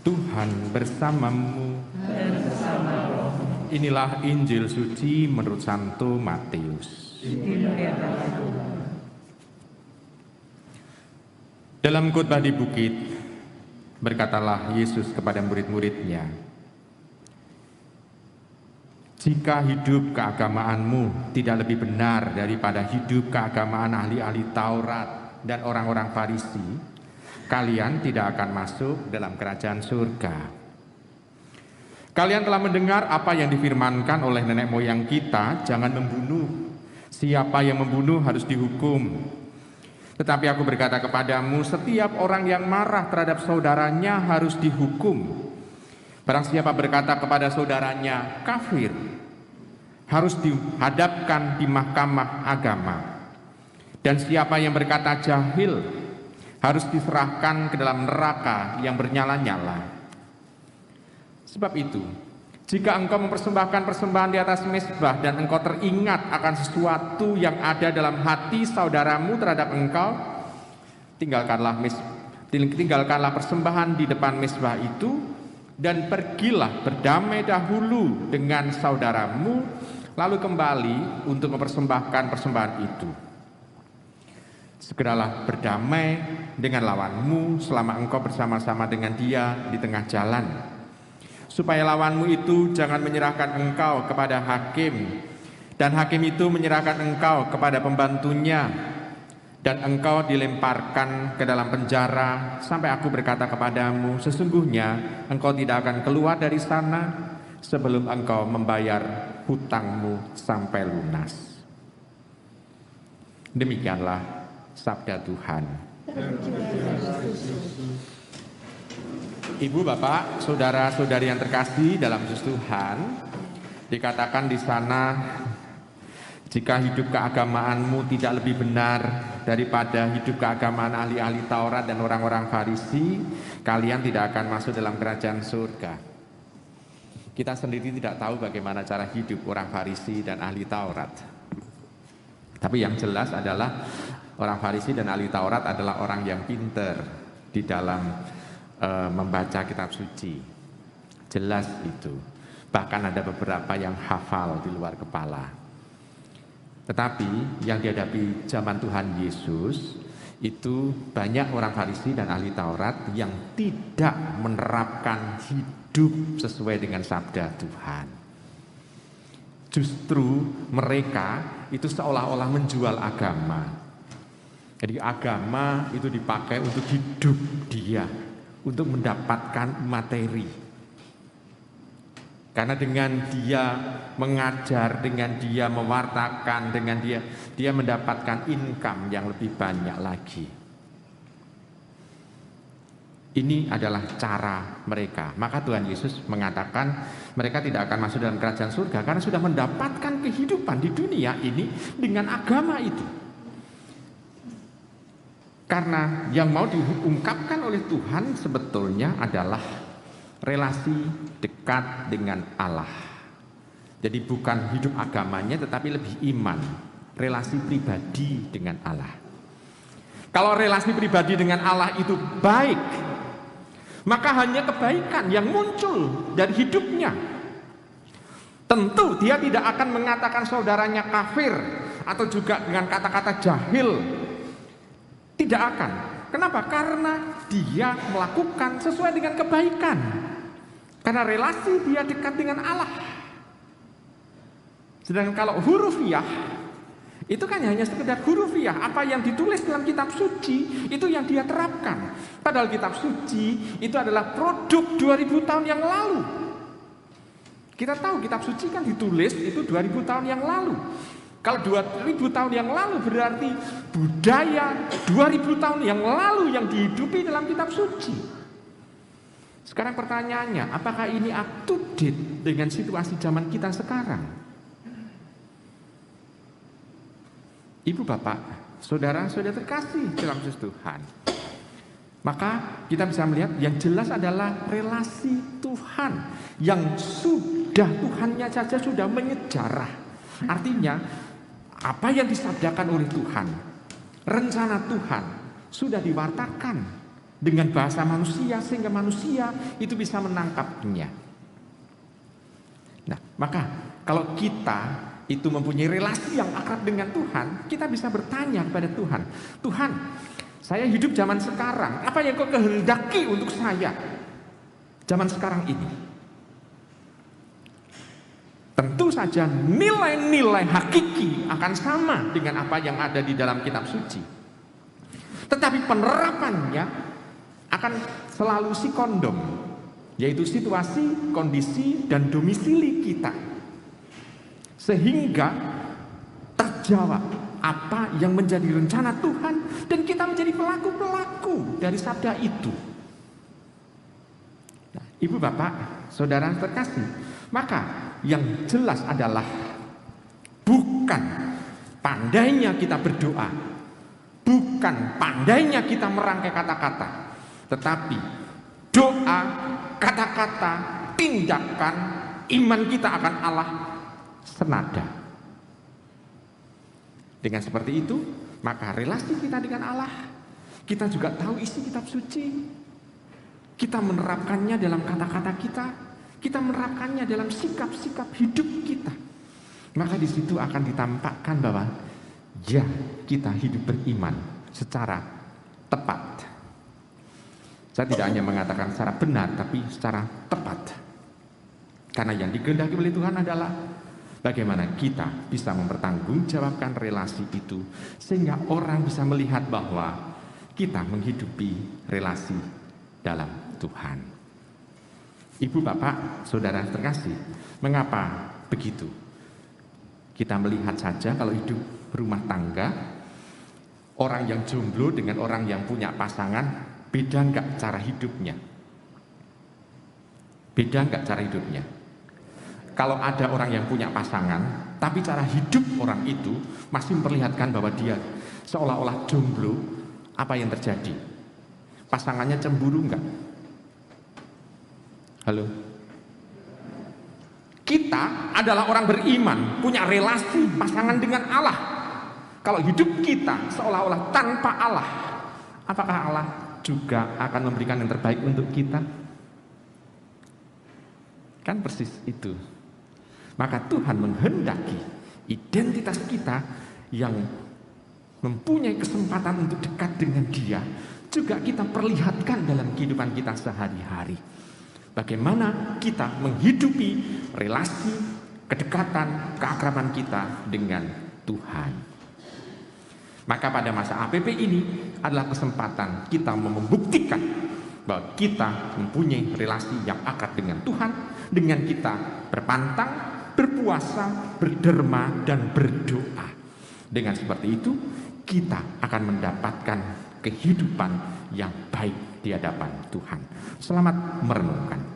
Tuhan bersamamu. Dan bersama rohmu. Inilah Injil suci menurut Santo Matius. Dimuliakanlah Tuhan. Dalam khotbah di bukit, berkatalah Yesus kepada murid-muridnya, "Jika hidup keagamaanmu tidak lebih benar daripada hidup keagamaan ahli-ahli Taurat dan orang-orang Farisi, kalian tidak akan masuk dalam kerajaan surga. Kalian telah mendengar apa yang difirmankan oleh nenek moyang kita, jangan membunuh. Siapa yang membunuh harus dihukum. Tetapi aku berkata kepadamu, setiap orang yang marah terhadap saudaranya harus dihukum. Barang siapa berkata kepada saudaranya kafir, harus dihadapkan di mahkamah agama. Dan siapa yang berkata jahil, harus diserahkan ke dalam neraka yang bernyala-nyala. Sebab itu, jika engkau mempersembahkan persembahan di atas mezbah dan engkau teringat akan sesuatu yang ada dalam hati saudaramu terhadap engkau, tinggalkanlah persembahan di depan mezbah itu dan pergilah berdamai dahulu dengan saudaramu, lalu kembali untuk mempersembahkan persembahan itu. Segeralah berdamai dengan lawanmu selama engkau bersama-sama dengan dia di tengah jalan, supaya lawanmu itu jangan menyerahkan engkau kepada hakim, dan hakim itu menyerahkan engkau kepada pembantunya, dan engkau dilemparkan ke dalam penjara sampai aku berkata kepadamu, sesungguhnya engkau tidak akan keluar dari sana sebelum engkau membayar hutangmu sampai lunas." Demikianlah sabda Tuhan. Ibu, bapak, saudara-saudari yang terkasih dalam Yesus Tuhan, dikatakan di sana, jika hidup keagamaanmu tidak lebih benar daripada hidup keagamaan ahli-ahli Taurat dan orang-orang Farisi, kalian tidak akan masuk dalam kerajaan surga. Kita sendiri tidak tahu bagaimana cara hidup orang Farisi dan ahli Taurat. Tapi yang jelas adalah orang Farisi dan ahli Taurat adalah orang yang pinter di dalam membaca kitab suci. Jelas itu. Bahkan ada beberapa yang hafal di luar kepala. Tetapi yang dihadapi zaman Tuhan Yesus itu banyak orang Farisi dan ahli Taurat yang tidak menerapkan hidup sesuai dengan sabda Tuhan. Justru mereka itu seolah-olah menjual agama. Jadi agama itu dipakai untuk hidup dia, untuk mendapatkan materi. Karena dengan dia mengajar, dengan dia mewartakan, dengan dia mendapatkan income yang lebih banyak lagi. Ini adalah cara mereka. Maka Tuhan Yesus mengatakan mereka tidak akan masuk dalam kerajaan surga karena sudah mendapatkan kehidupan di dunia ini dengan agama itu. Karena yang mau diungkapkan oleh Tuhan sebetulnya adalah relasi dekat dengan Allah. Jadi bukan hidup agamanya tetapi lebih iman, relasi pribadi dengan Allah. Kalau relasi pribadi dengan Allah itu baik, maka hanya kebaikan yang muncul dari hidupnya. Tentu dia tidak akan mengatakan saudaranya kafir atau juga dengan kata-kata jahil. Tidak akan. Kenapa? Karena dia melakukan sesuai dengan kebaikan. Karena relasi dia dekat dengan Allah. Sedangkan kalau hurufiah, itu kan hanya sekedar hurufiah. Apa yang ditulis dalam kitab suci, itu yang dia terapkan. Padahal kitab suci itu adalah produk 2000 tahun yang lalu. Kita tahu kitab suci kan ditulis itu 2000 tahun yang lalu. Kalau 2000 tahun yang lalu berarti budaya 2000 tahun yang lalu yang dihidupi dalam kitab suci. Sekarang pertanyaannya, apakah ini up to date dengan situasi zaman kita sekarang? Ibu, bapak, saudara-saudara terkasih dalam Yesus Tuhan. Maka kita bisa melihat yang jelas adalah relasi Tuhan yang sudah Tuhannya saja sudah menyejarah. Artinya apa yang disabdakan oleh Tuhan, rencana Tuhan sudah diwartakan dengan bahasa manusia sehingga manusia itu bisa menangkapnya. Nah, maka kalau kita itu mempunyai relasi yang akrab dengan Tuhan, kita bisa bertanya kepada Tuhan, Tuhan, saya hidup zaman sekarang, apa yang kau kehendaki untuk saya zaman sekarang ini? Tentu saja nilai-nilai hakiki akan sama dengan apa yang ada di dalam kitab suci. Tetapi penerapannya akan selalu sikondom, yaitu situasi, kondisi, dan domisili kita. Sehingga terjawab apa yang menjadi rencana Tuhan dan kita menjadi pelaku-pelaku dari sabda itu. Nah, Ibu Bapak, Saudara terkasih, maka yang jelas adalah bukan pandainya kita berdoa, bukan pandainya kita merangkai kata-kata, tetapi doa, kata-kata, tindakan, iman kita akan Allah senada. Dengan seperti itu, maka relasi kita dengan Allah, kita juga tahu isi kitab suci, kita menerapkannya dalam kata-kata kita menerapkannya dalam sikap-sikap hidup kita. Maka di situ akan ditampakkan bahwa ya, kita hidup beriman secara tepat. Saya tidak hanya mengatakan secara benar, tapi secara tepat. Karena yang dikehendaki oleh Tuhan adalah bagaimana kita bisa mempertanggungjawabkan relasi itu, sehingga orang bisa melihat bahwa kita menghidupi relasi dalam Tuhan. Ibu, Bapak, Saudara terkasih, mengapa begitu? Kita melihat saja kalau hidup rumah tangga, orang yang jomblo dengan orang yang punya pasangan, beda enggak cara hidupnya? Beda enggak cara hidupnya? Kalau ada orang yang punya pasangan, tapi cara hidup orang itu masih memperlihatkan bahwa dia seolah-olah jomblo, apa yang terjadi? Pasangannya cemburu enggak? Halo? Kita adalah orang beriman, punya relasi pasangan dengan Allah. Kalau hidup kita seolah-olah tanpa Allah, apakah Allah juga akan memberikan yang terbaik untuk kita? Kan persis itu. Maka Tuhan menghendaki identitas kita yang mempunyai kesempatan untuk dekat dengan Dia, juga kita perlihatkan dalam kehidupan kita sehari-hari. Bagaimana kita menghidupi relasi, kedekatan, keakraban kita dengan Tuhan. Maka pada masa APP ini adalah kesempatan kita membuktikan bahwa kita mempunyai relasi yang akrab dengan Tuhan, dengan kita berpantang, berpuasa, berderma, dan berdoa. Dengan seperti itu, kita akan mendapatkan kehidupan yang baik di hadapan Tuhan. Selamat merenungkan.